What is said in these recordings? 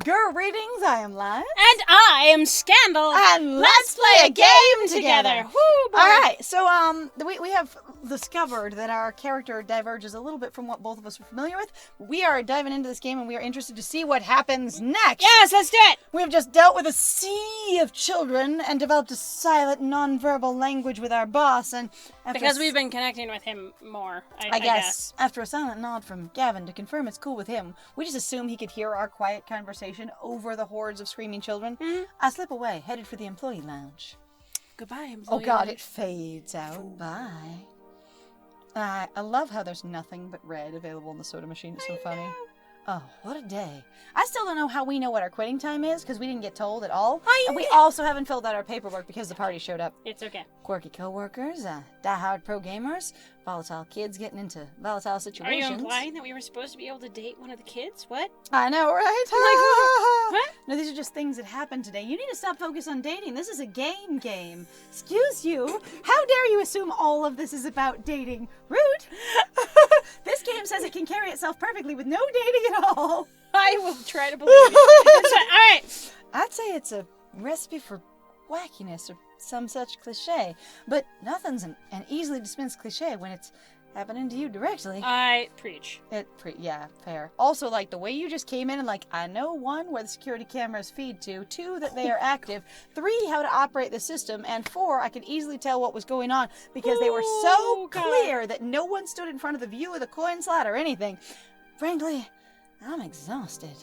Greetings, I am Lion. And I am Scandal. And let's play a game together. Woo, boy. Alright, so we have discovered that our character diverges a little bit from what both of us are familiar with. We are diving into this game and we are interested to see what happens next. Yes, let's do it. We have just dealt with a sea of children and developed a silent, non-verbal language with our boss, and Because we've been connecting with him more, I guess. After a silent nod from Gavin to confirm it's cool with him, we just assume he could hear our quiet conversation over the hordes of screaming children. Mm-hmm. I slip away, headed for the employee lounge. Goodbye, employee. Oh god, it fades out. Bye. I love how there's nothing but red available in the soda machine. It's so funny. Oh, what a day. I still don't know how we know what our quitting time is, because we didn't get told at all. And we also haven't filled out our paperwork because the party showed up. It's okay. Quirky co-workers, die-hard pro gamers, volatile kids getting into volatile situations. Are you implying that we were supposed to be able to date one of the kids? What? I know, right? What? No, these are just things that happen today. You need to stop focusing on dating. This is a game. Excuse you. How dare you assume all of this is about dating? Rude. This game says it can carry itself perfectly with no dating at all. I will try to believe it. That's fine. All right. I'd say it's a recipe for wackiness or some such cliche, but nothing's an easily dispensed cliche when it's happening to you directly. I preach. Yeah, fair. Also, like, the way you just came in and, like, I know, 1, where the security cameras feed to, 2, that they are active, 3, how to operate the system, and 4, I could easily tell what was going on because they were so clear that no one stood in front of the view of the coin slot or anything. Frankly, I'm exhausted.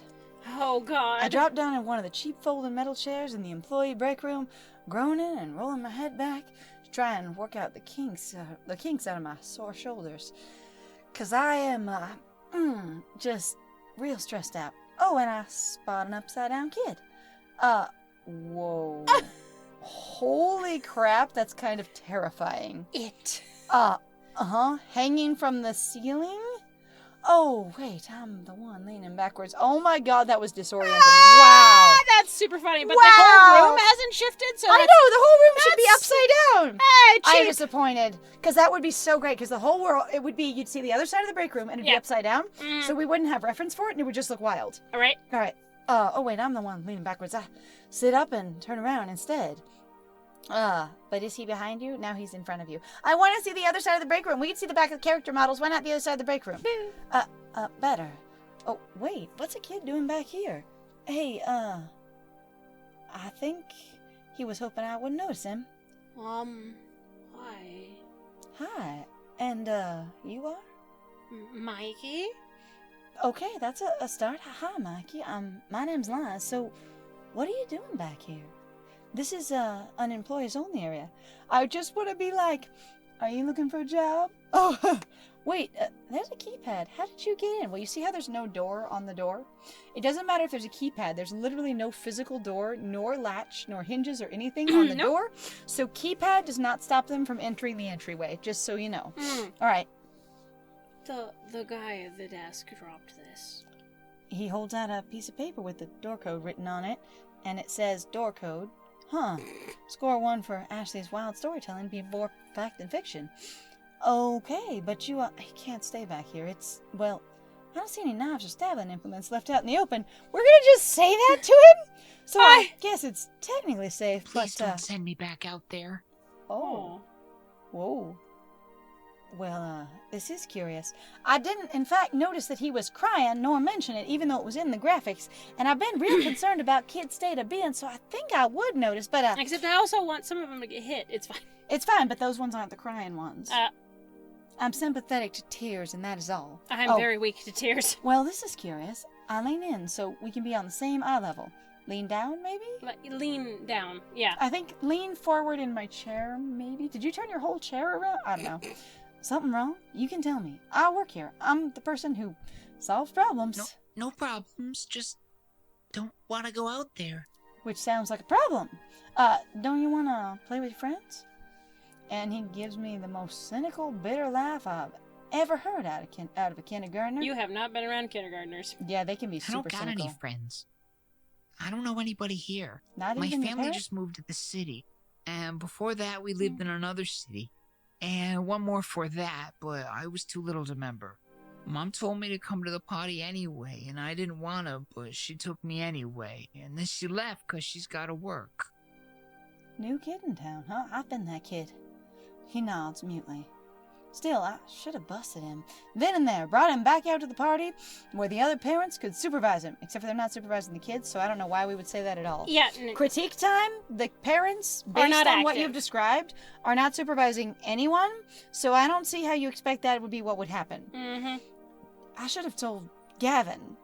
Oh, God. I dropped down in one of the cheap folding metal chairs in the employee break room, groaning and rolling my head back to try and work out the kinks out of my sore shoulders. 'Cause I am, just real stressed out. Oh, and I spot an upside-down kid. Whoa. Holy crap, that's kind of terrifying. Hanging from the ceiling? Oh, wait, I'm the one leaning backwards. Oh my god, that was disorienting. Wow. That's super funny, but the whole room hasn't shifted, so I know, the whole room should be upside down. Hey, I'm disappointed, because that would be so great, because the whole world, it would be, you'd see the other side of the break room, and it'd be upside down, so we wouldn't have reference for it, and it would just look wild. All right. Oh wait, I'm the one leaning backwards. I sit up and turn around instead. But is he behind you? Now he's in front of you. I want to see the other side of the break room. We can see the back of the character models. Why not the other side of the break room? Better. Oh, wait, what's a kid doing back here? Hey, I think he was hoping I wouldn't notice him. Hi. Hi. And, you are? Mikey? Okay, that's a start. Hi, Mikey. My name's Liz. So, what are you doing back here? This is, an employees-only area. I just want to be like, are you looking for a job? Oh, wait, there's a keypad. How did you get in? Well, you see how there's no door on the door? It doesn't matter if there's a keypad. There's literally no physical door, nor latch, nor hinges or anything on the door. So keypad does not stop them from entering the entryway, just so you know. All right. The guy at the desk dropped this. He holds out a piece of paper with the door code written on it, and it says door code. Huh. Score 1 for Ashley's wild storytelling being more fact than fiction. Okay, but you can't stay back here. Well, I don't see any knives or stabbing implements left out in the open. We're gonna just say that to him? So I guess it's technically safe, Please don't send me back out there. Oh. Whoa. Well, this is curious. I didn't, in fact, notice that he was crying, nor mention it, even though it was in the graphics. And I've been real concerned about kids' state of being, so I think I would notice, but, Except I also want some of them to get hit. It's fine. It's fine, but those ones aren't the crying ones. I'm sympathetic to tears, and that is all. I'm very weak to tears. Well, this is curious. I lean in, so we can be on the same eye level. Lean down, maybe? Lean down, yeah. I think lean forward in my chair, maybe? Did you turn your whole chair around? I don't know. Something wrong? You can tell me. I work here. I'm the person who solves problems. No problems. Just don't want to go out there. Which sounds like a problem. Don't you want to play with your friends? And he gives me the most cynical, bitter laugh I've ever heard out of a kindergartner. You have not been around kindergartners. Yeah, they can be super cynical. I don't got any friends. I don't know anybody here. Not My even family just moved to the city. And before that, we lived in another city. And one more for that, but I was too little to remember. Mom told me to come to the party anyway, and I didn't want to, but she took me anyway. And then she left because she's got to work. New kid in town, huh? I've been that kid. He nods mutely. Still, I should have busted him. Then and there, brought him back out to the party where the other parents could supervise him. Except for they're not supervising the kids, so I don't know why we would say that at all. Yeah. Critique time, the parents, based not on what active. you've described, are not supervising anyone, so I don't see how you expect that would be what would happen. Mm-hmm. I should have told Gavin.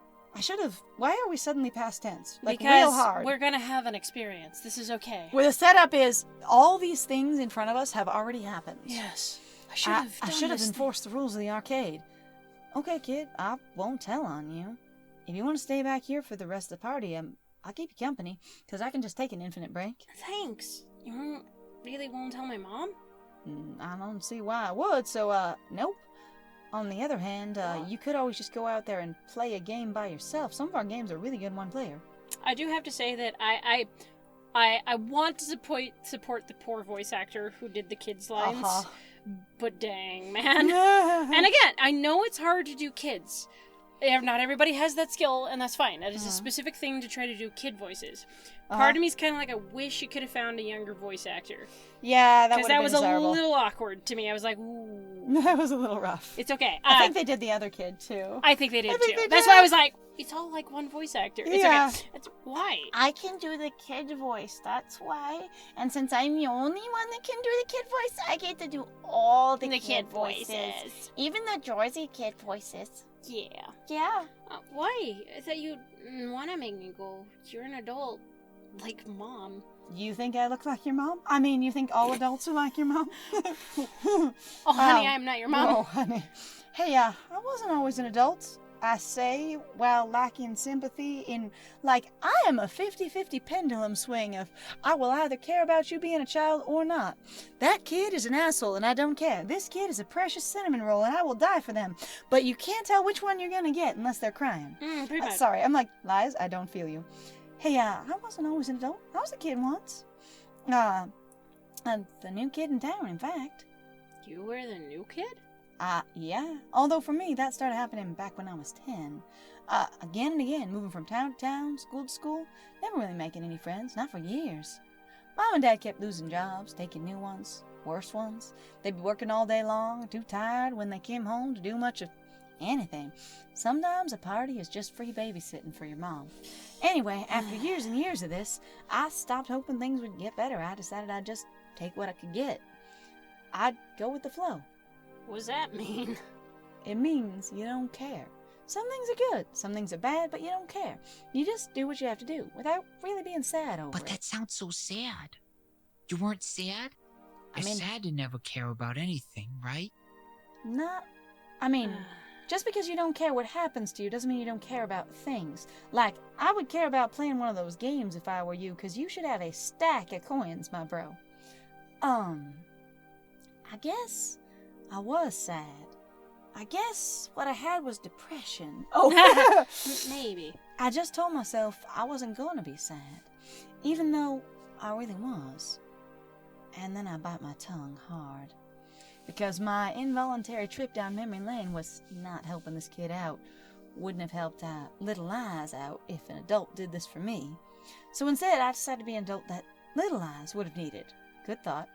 Why are we suddenly past tense? Like, Because real hard. we're gonna have an experience. This is okay. Where the setup is, all these things in front of us have already happened. Yes. I should have enforced the rules of the arcade. Okay, kid, I won't tell on you. If you want to stay back here for the rest of the party, I'll keep you company, because I can just take an infinite break. Thanks. You really won't tell my mom? I don't see why I would, so, nope. On the other hand, you could always just go out there and play a game by yourself. Some of our games are really good one player. I do have to say that I want to support the poor voice actor who did the kids' lines. But dang, man. And again, I know it's hard to do kids. Not everybody has that skill, and that's fine. That is a specific thing to try to do kid voices. Part of me is kind of like, I wish you could have found a younger voice actor. Yeah, that would have been Because that was desirable. a little awkward to me. I was like, ooh. That was a little rough. It's okay. I think they did the other kid, too. I think they did, too. they That's did. why I was like, it's all like one voice actor. It's Yeah. okay. It's why? I can do the kid voice, that's why. And since I'm the only one that can do the kid voice, I get to do all the kid voices. Even the Jersey kid voices. Yeah. Yeah. Why? I thought you'd want to make me go. You're an adult. Like Mom. You think I look like your mom? I mean, you think all adults are like your mom? Oh, honey, I'm not your mom. Oh, honey. Hey, I wasn't always an adult. I say, while lacking sympathy in, like, I am a 50-50 pendulum swing of, I will either care about you being a child or not. That kid is an asshole and I don't care. This kid is a precious cinnamon roll and I will die for them. But you can't tell which one you're gonna get unless they're crying. Pretty much. Sorry, I'm like, Liz, I don't feel you. Hey, I wasn't always an adult. I was a kid once. The new kid in town, in fact. You were the new kid? Yeah. Although for me, that started happening back when I was 10. Again and again, moving from town to town, school to school, never really making any friends, not for years. Mom and Dad kept losing jobs, taking new ones, worse ones. They'd be working all day long, too tired when they came home to do much of anything. Sometimes a party is just free babysitting for your mom. Anyway, after years and years of this, I stopped hoping things would get better. I decided I'd just take what I could get. I'd go with the flow. What does that mean? It means you don't care. Some things are good, some things are bad, but you don't care. You just do what you have to do without really being sad over But it. that sounds so sad. You weren't sad? You're sad to never care about anything, right? Just because you don't care what happens to you doesn't mean you don't care about things. Like, I would care about playing one of those games if I were you, because you should have a stack of coins, my bro. I guess I was sad. I guess what I had was depression. Oh, Maybe. I just told myself I wasn't going to be sad, even though I really was. And then I bite my tongue hard. Because my involuntary trip down memory lane was not helping this kid out. Wouldn't have helped Little Lies out if an adult did this for me. So instead, I decided to be an adult that Little Lies would have needed. Good thought.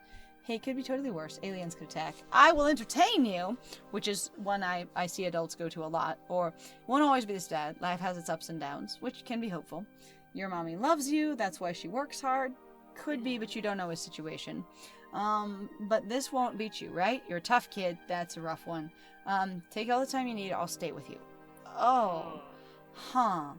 Hey, it could be totally worse. Aliens could attack. I will entertain you, which is one I see adults go to a lot. Or, it won't always be this bad. Life has its ups and downs, which can be hopeful. Your mommy loves you. That's why she works hard. Could be, but you don't know his situation. But this won't beat you, right? You're a tough kid. That's a rough one. Take all the time you need. I'll stay with you. Oh. Huh.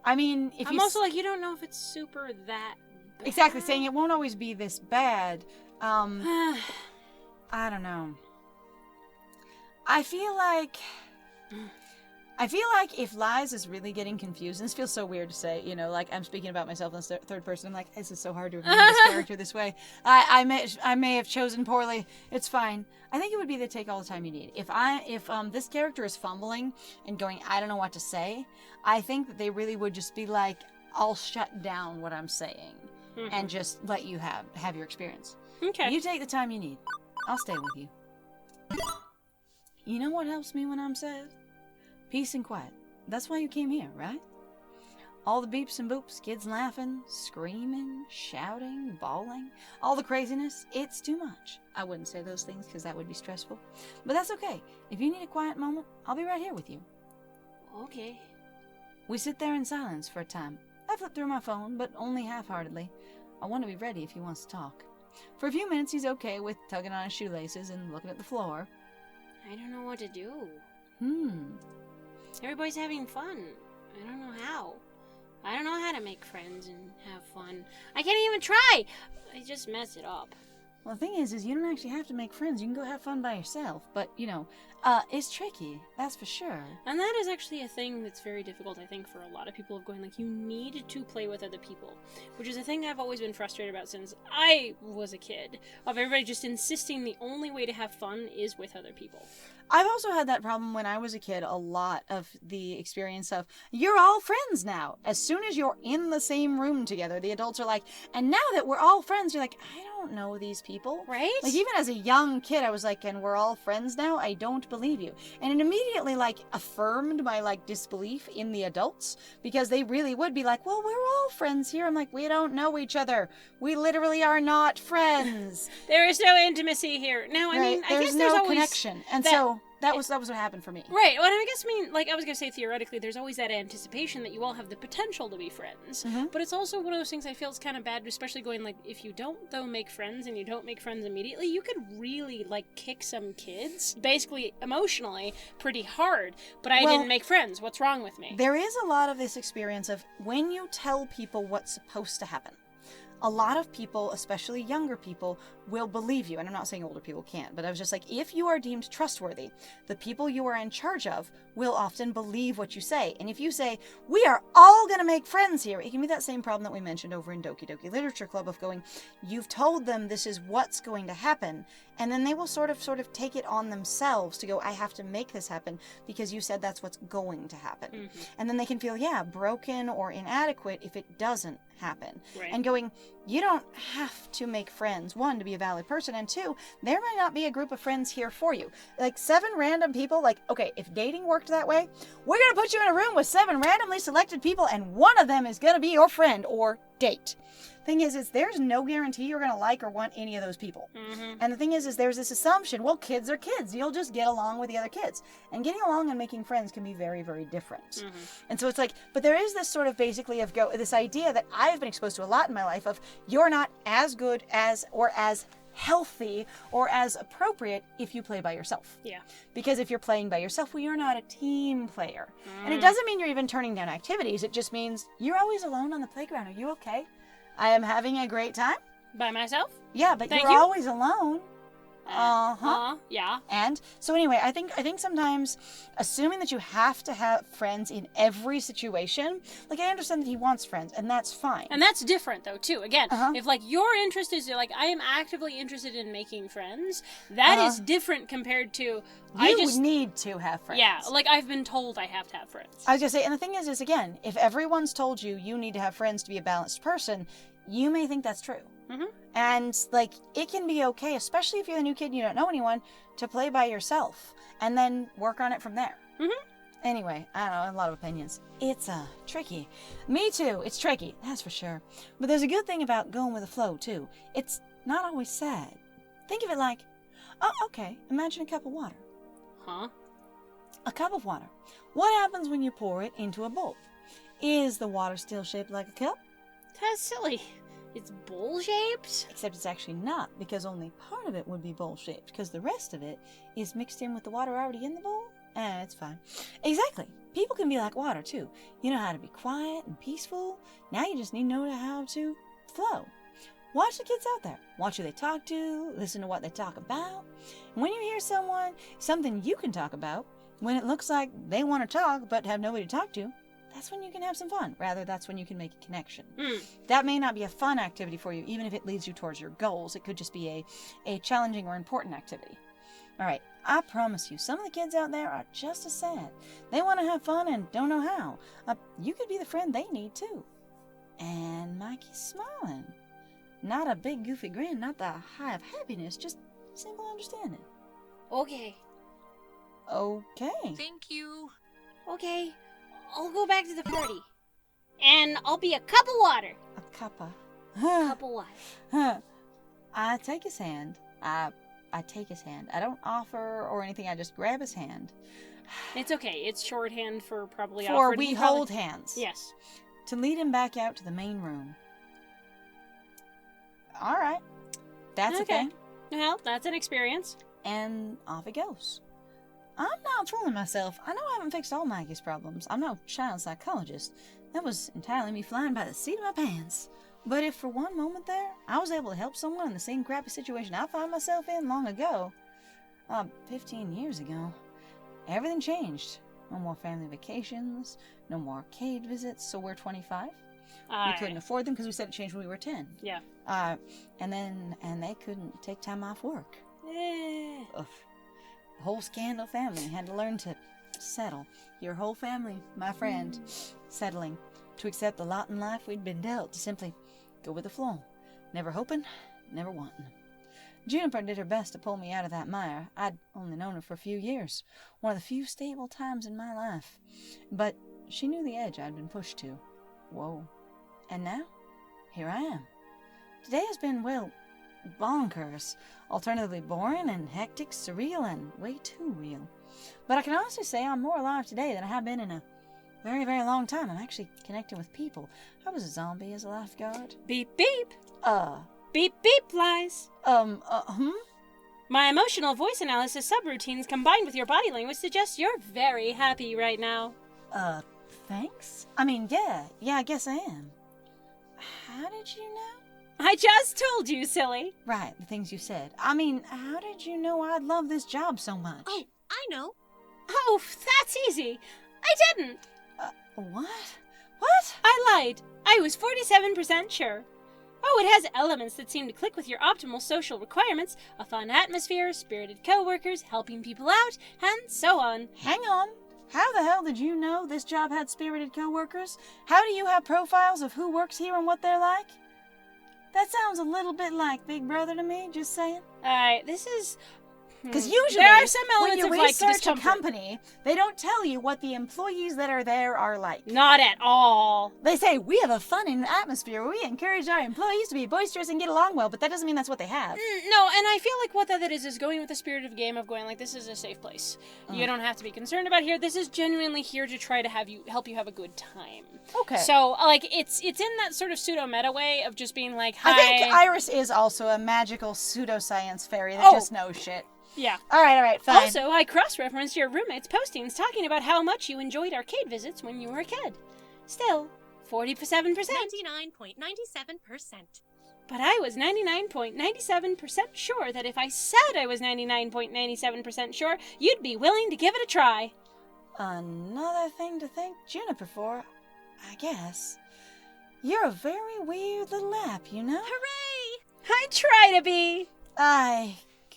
I mean, if I'm also like, you don't know if it's super that bad. Exactly, saying it won't always be this bad. I don't know. I feel like if Lies is really getting confused, and this feels so weird to say, you know, like I'm speaking about myself in the third person. I'm like, this is so hard to remember this character this way. I may have chosen poorly. It's fine. I think it would be to take all the time you need. If this character is fumbling and going, I don't know what to say, I think that they really would just be like, I'll shut down what I'm saying and just let you have your experience. Okay. You take the time you need. I'll stay with you. you know what helps me when I'm sad? Peace and quiet. That's why you came here, right? All the beeps and boops, kids laughing, screaming, shouting, bawling, all the craziness, it's too much. I wouldn't say those things because that would be stressful. But that's okay. If you need a quiet moment, I'll be right here with you. Okay. We sit there in silence for a time. I flip through my phone, but only half-heartedly. I want to be ready if he wants to talk. For a few minutes, he's okay with tugging on his shoelaces and looking at the floor. I don't know what to do. Everybody's having fun. I don't know how. I don't know how to make friends and have fun. I can't even try! I just mess it up. Well, the thing is you don't actually have to make friends. You can go have fun by yourself. But, it's tricky. That's for sure. And that is actually a thing that's very difficult, I think, for a lot of people of going, like, you need to play with other people. Which is a thing I've always been frustrated about since I was a kid. Of everybody just insisting the only way to have fun is with other people. I've also had that problem when I was a kid, a lot of the experience of, you're all friends now. As soon as you're in the same room together, the adults are like, and now that we're all friends, you're like, I don't know these people. Right? Like, even as a young kid, I was like, and we're all friends now? I don't believe you. And it immediately, affirmed my, disbelief in the adults, because they really would be like, well, we're all friends here. I'm like, we don't know each other. We literally are not friends. There is no intimacy here. Now, I mean, I guess there's always connection. And so that was what happened for me. Right. Well, I guess, I was going to say theoretically, there's always that anticipation that you all have the potential to be friends. Mm-hmm. But it's also one of those things I feel is kind of bad, especially going, if you don't, though, make friends and you don't make friends immediately, you could really, kick some kids, basically emotionally, pretty hard. But I didn't make friends. What's wrong with me? There is a lot of this experience of when you tell people what's supposed to happen. A lot of people, especially younger people, will believe you. And I'm not saying older people can't, but I was just like, if you are deemed trustworthy, the people you are in charge of will often believe what you say. And if you say, we are all going to make friends here, it can be that same problem that we mentioned over in Doki Doki Literature Club of going, you've told them this is what's going to happen. And then they will sort of take it on themselves to go, I have to make this happen because you said that's what's going to happen. Mm-hmm. And then they can feel, broken or inadequate if it doesn't happen. Right. And going, you don't have to make friends, one, to be a valid person, and two, there might not be a group of friends here for you. 7 random people, okay, if dating worked that way, we're going to put you in a room with 7 randomly selected people, and one of them is going to be your friend or date. Thing is there's no guarantee you're going to like or want any of those people. Mm-hmm. And the thing is there's this assumption, well, kids are kids. You'll just get along with the other kids. And getting along and making friends can be very, very different. Mm-hmm. And so it's but there is this sort of basically this idea that I've been exposed to a lot in my life of you're not as good as or as healthy or as appropriate if you play by yourself. Yeah. Because if you're playing by yourself, well, you're not a team player. And it doesn't mean you're even turning down activities. It just means you're always alone on the playground. Are you okay? I am having a great time. By myself? Yeah, but Thank you're you. always alone. Yeah. And so anyway, I think sometimes assuming that you have to have friends in every situation, I understand that he wants friends, and that's fine. And that's different though too. Again, if your interest is I am actively interested in making friends, that is different compared to you need to have friends. Yeah, I've been told I have to have friends. I was gonna say, and the thing is again, if everyone's told you need to have friends to be a balanced person, you may think that's true. Mm-hmm. And it can be okay, especially if you're the new kid and you don't know anyone, to play by yourself and then work on it from there. Mm-hmm. Anyway, I don't know, a lot of opinions. It's tricky. Me too, it's tricky, that's for sure. But there's a good thing about going with the flow too. It's not always sad. Think of it like, okay, imagine a cup of water. Huh? A cup of water. What happens when you pour it into a bowl? Is the water still shaped like a cup? That's silly. It's bowl-shaped? Except it's actually not, because only part of it would be bowl-shaped, because the rest of it is mixed in with the water already in the bowl. It's fine. Exactly. People can be like water, too. You know how to be quiet and peaceful. Now you just need to know how to flow. Watch the kids out there. Watch who they talk to. Listen to what they talk about. And when you hear something you can talk about, when it looks like they want to talk but have nobody to talk to, that's when you can have some fun. Rather, that's when you can make a connection. That may not be a fun activity for you, even if it leads you towards your goals. It could just be a challenging or important activity. All right, I promise you, some of the kids out there are just as sad. They want to have fun and don't know how. You could be the friend they need, too. And Mikey's smiling. Not a big goofy grin, not the high of happiness, just simple understanding. Okay. Okay. Thank you. Okay, I'll go back to the party. And I'll be a cup of water. A cuppa. Cup of water. I take his hand. I take his hand. I don't offer or anything. I just grab his hand. It's okay. It's shorthand for probably For offered. we hold hands. Yes. To lead him back out to the main room. All right. That's a thing. Well, that's an experience. And off he goes. I'm not fooling myself. I know I haven't fixed all Maggie's problems. I'm no child psychologist. That was entirely me flying by the seat of my pants. But if for one moment there, I was able to help someone in the same crappy situation I found myself in long ago, 15 years ago, everything changed. No more family vacations, no more arcade visits, so we're 25. We couldn't afford them because we said it changed when we were 10. Yeah. And they couldn't take time off work. Ugh. The whole Scandal family had to learn to settle. Your whole family, my friend, settling to accept the lot in life we'd been dealt, to simply go with the flow. Never hoping, never wanting. Juniper did her best to pull me out of that mire. I'd only known her for a few years, one of the few stable times in my life. But she knew the edge I'd been pushed to. Whoa. And now, here I am. Today has been, well, bonkers. Alternatively boring and hectic, surreal, and way too real. But I can honestly say I'm more alive today than I have been in a very, very long time. I'm actually connecting with people. I was a zombie as a lifeguard. Beep, beep. Beep, beep, flies. My emotional voice analysis subroutines combined with your body language suggest you're very happy right now. Thanks? I mean, yeah, I guess I am. How did you know? I just told you, silly. Right, the things you said. I mean, how did you know I'd love this job so much? Oh, I know. Oh, that's easy. I didn't. What? What? I lied. I was 47% sure. Oh, it has elements that seem to click with your optimal social requirements, a fun atmosphere, spirited coworkers, helping people out, and so on. Hang on. How the hell did you know this job had spirited coworkers? How do you have profiles of who works here and what they're like? That sounds a little bit like Big Brother to me, just saying. This is... Because usually, there are some elements when you of research a discomfort. company, they don't tell you what the employees that are there are like. Not at all. They say, we have a fun atmosphere where we encourage our employees to be boisterous and get along well, but that doesn't mean that's what they have. No, and I feel like what that is going with the spirit of the game of going like, this is a safe place. You don't have to be concerned about here. This is genuinely here to try to help you have a good time. Okay. So, like, it's in that sort of pseudo-meta way of just being like, hi. I think Iris is also a magical pseudoscience fairy that just knows shit. Yeah. All right, fine. Also, I cross-referenced your roommate's postings talking about how much you enjoyed arcade visits when you were a kid. Still, 47%. 99.97%. But I was 99.97% sure that if I said I was 99.97% sure, you'd be willing to give it a try. Another thing to thank Juniper for, I guess. You're a very weird little app, you know? Hooray! I try to be.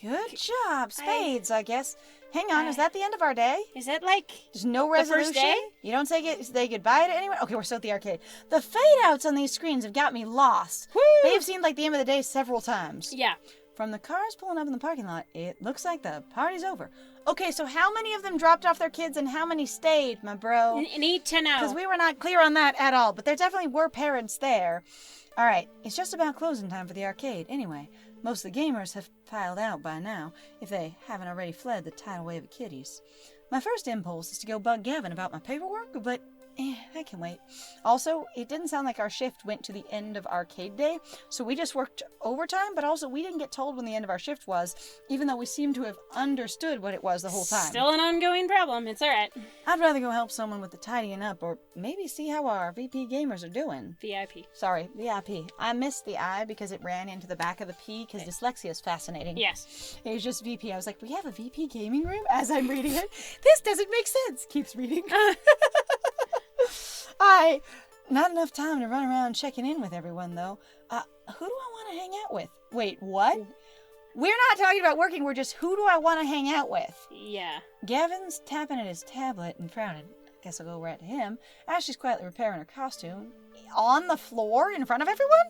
Good job. Spades, I guess. Hang on, is that the end of our day? Is that like... There's no the resolution? first day? You don't say goodbye to anyone? Okay, we're still at the arcade. The fade-outs on these screens have got me lost. Woo! They've seemed like the end of the day several times. Yeah. From the cars pulling up in the parking lot, it looks like the party's over. Okay, so how many of them dropped off their kids and how many stayed, my bro? Need to know. Because we were not clear on that at all, but there definitely were parents there. All right, it's just about closing time for the arcade. Anyway, most of the gamers have filed out by now, if they haven't already fled the tidal wave of kiddies. My first impulse is to go bug Gavin about my paperwork, but that can wait. Also, it didn't sound like our shift went to the end of arcade day, so we just worked overtime, but also we didn't get told when the end of our shift was, even though we seemed to have understood what it was the whole time. Still an ongoing problem. It's all right. I'd rather go help someone with the tidying up, or maybe see how our VP gamers are doing. VIP. Sorry, VIP. I missed the I because it ran into the back of the P because dyslexia is fascinating. Yes. It was just VP. I was like, we have a VP gaming room? As I'm reading it. This doesn't make sense. Keeps reading. Not enough time to run around checking in with everyone, though. Who do I want to hang out with? Wait, what? We're not talking about working. We're just, who do I want to hang out with? Yeah. Gavin's tapping at his tablet and frowning. Guess I'll go right to him. Ashley's quietly repairing her costume. On the floor in front of everyone?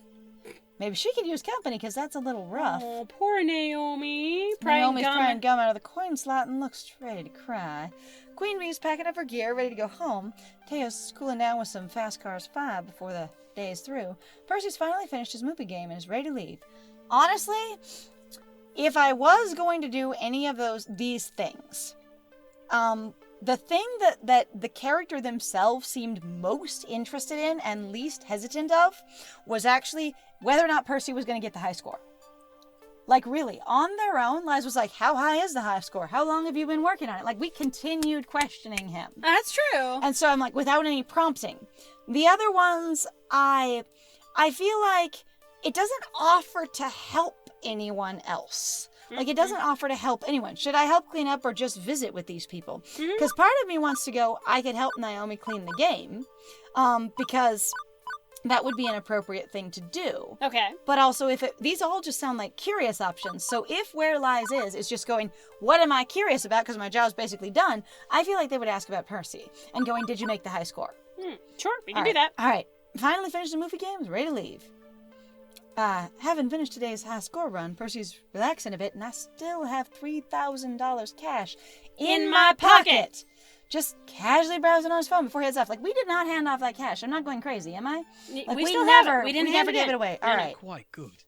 maybe she could use company, because that's a little rough. Oh, poor Naomi. Naomi's prying gum out of the coin slot and looks ready to cry. Queen Bee's packing up her gear, ready to go home. Teo's cooling down with some Fast Cars 5 before the day is through. Percy's finally finished his movie game and is ready to leave. Honestly, if I was going to do any of these things, the thing that the character themselves seemed most interested in and least hesitant of was actually whether or not Percy was going to get the high score. Like, really, on their own, Liz was like, how high is the high score? How long have you been working on it? Like, we continued questioning him. That's true. And so I'm like, without any prompting. The other ones, I feel like it doesn't offer to help anyone else. Like, it doesn't offer to help anyone. Should I help clean up or just visit with these people? Because part of me wants to go, I could help Naomi clean the game. Because that would be an appropriate thing to do. Okay. But also, these all just sound like curious options. So if where Lies is just going, what am I curious about? Because my job's basically done. I feel like they would ask about Percy and going, did you make the high score? Sure, we can do that. All right. Finally finished the movie game. Ready to leave. Having finished today's high score run, Percy's relaxing a bit, and I still have $3,000 cash in my pocket. Just casually browsing on his phone before he heads off. Like, we did not hand off that cash. I'm not going crazy, am I? Like, we still have it. We never gave it away. All right. Quite good.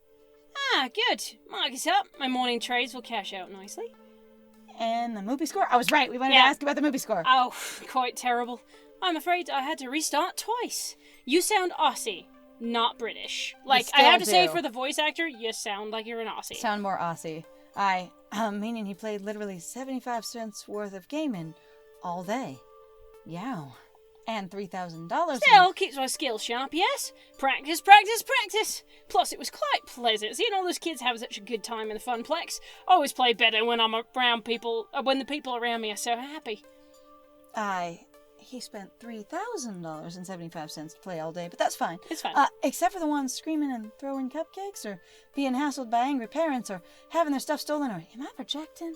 Ah, good. Mark us up. My morning trades will cash out nicely. And the movie score? I was right. We wanted to ask about the movie score. Oh, quite terrible. I'm afraid I had to restart twice. You sound Aussie, not British. Like, I have to say, for the voice actor, you sound like you're an Aussie. Sound more Aussie. Meaning he played literally 75 cents worth of gaming all day. Yow. And $3,000. Still keeps my skills sharp, yes? Practice, practice, practice. Plus, it was quite pleasant seeing all those kids have such a good time in the funplex. I always play better when I'm around people, when the people around me are so happy. He spent $3,000.75 to play all day, but that's fine. It's fine. Except for the ones screaming and throwing cupcakes, or being hassled by angry parents, or having their stuff stolen, or am I projecting?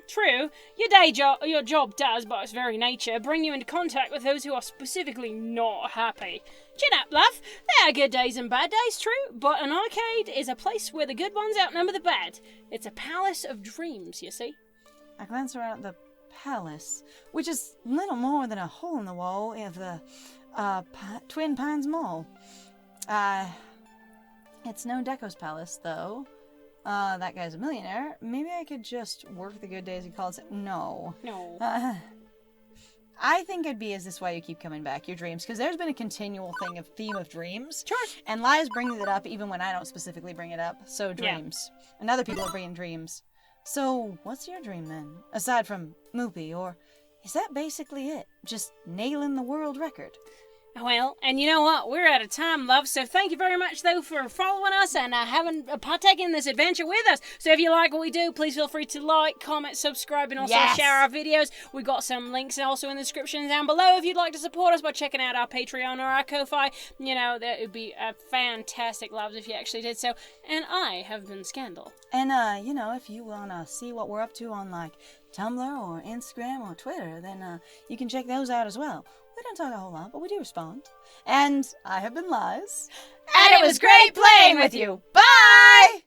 True. Your job does, by its very nature, bring you into contact with those who are specifically not happy. Chin up, love. There are good days and bad days, true, but an arcade is a place where the good ones outnumber the bad. It's a palace of dreams, you see. I glance around at the palace, which is little more than a hole in the wall of the Twin Pines Mall. It's no Deco's palace, though. That guy's a millionaire. Maybe I could just work the good days he calls it. No. I think it'd be, is this why you keep coming back? Your dreams. Because there's been a continual theme of dreams. Sure. And Lies brings it up even when I don't specifically bring it up. So dreams. Yeah. And other people are bringing dreams. So, what's your dream then? Aside from movie, or is that basically it? Just nailing the world record? Well, and you know what? We're out of time, love, so thank you very much, though, for following us and partaking in this adventure with us. So if you like what we do, please feel free to like, comment, subscribe, and also share our videos. We've got some links also in the description down below if you'd like to support us by checking out our Patreon or our Ko-Fi. You know, that would be a fantastic, loves, if you actually did so. And I have been Scandal. And, you know, if you want to see what we're up to on, like, Tumblr or Instagram or Twitter, then you can check those out as well. We don't talk a whole lot, but we do respond. And I have been Liz. And it was great playing with you. Bye!